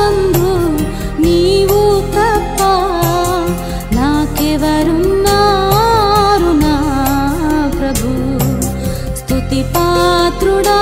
ఆకాశమందు నీవు తప్ప నాకెవరున్నారు నా ప్రభు. స్తుతి పాత్రుడా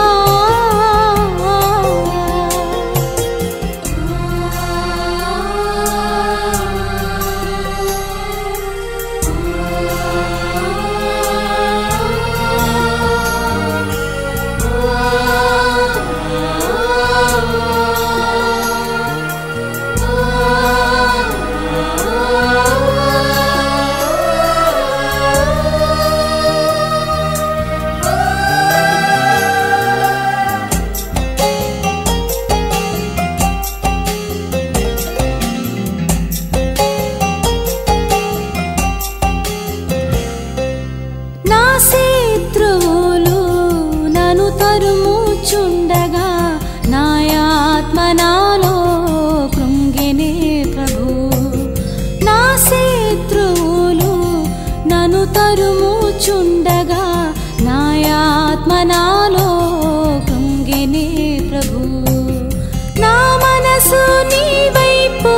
చుండగా నాయాత్మ నాలో కృంగెనే ప్రభు. నా శత్రువులు నన్ను తరుముచుండగా నాయాత్మ నాలో కృంగెనే ప్రభు. నా మనసు నీ వైపు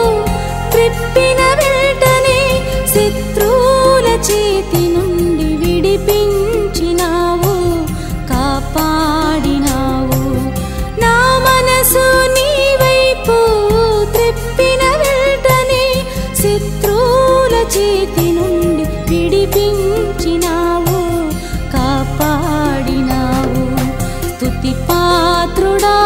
త్రిప్పిన వెంటనే శత్రువుల చేతి నుండి విడిపించినావు, కాపాడినావు. నా మనసు నీ వైపు త్రిప్పిన వెంటనే శత్రువుల చేతి నుండి విడిపించినావు, కాపాడినావు. స్తుతి పాత్రుడా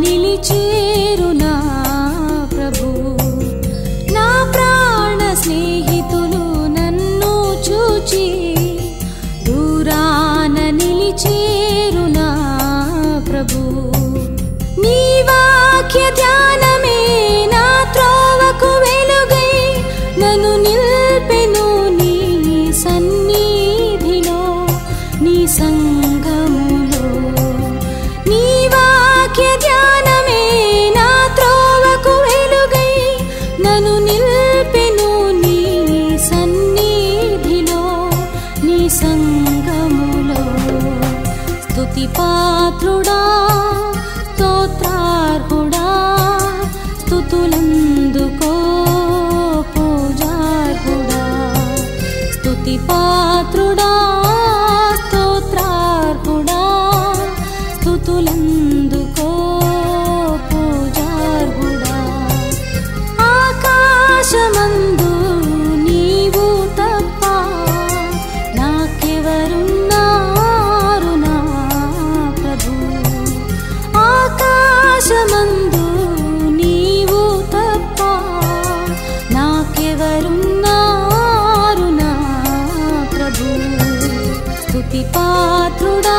నిలిచేరునా ప్రభు. నా ప్రాణ స్నేహితులు నన్ను చూచి దూరాన నిలిచేరునా ప్రభు. నీ వాక్య ధ్యానమే నా త్రోవకు వెలుగై నన్ను నిల్పెను నీ సన్నిధిలో, నీ సంఘములో. నీ వాక్య ధ్యానమే నా త్రోవకు వెలుగై నన్ను నిల్పెను నీ సన్నిధిలో, నీ సంఘములో. స్తుతి పాత్రుడా స్తోత్రార్హుడా, స్తుతులందుకో పూజార్హుడా. స్తుతి పాత్రుడా స్తోత్రార్హుడా, స్తుతులందుకో పూజార్హుడా. ఆకాశమందు నీవు తప్ప నాకెవరున్నారు నా ప్రభు. ఆకాశమందు నీవు తప్ప నాకెవరున్నారు నా ప్రభు. స్తుతి పాత్రుడా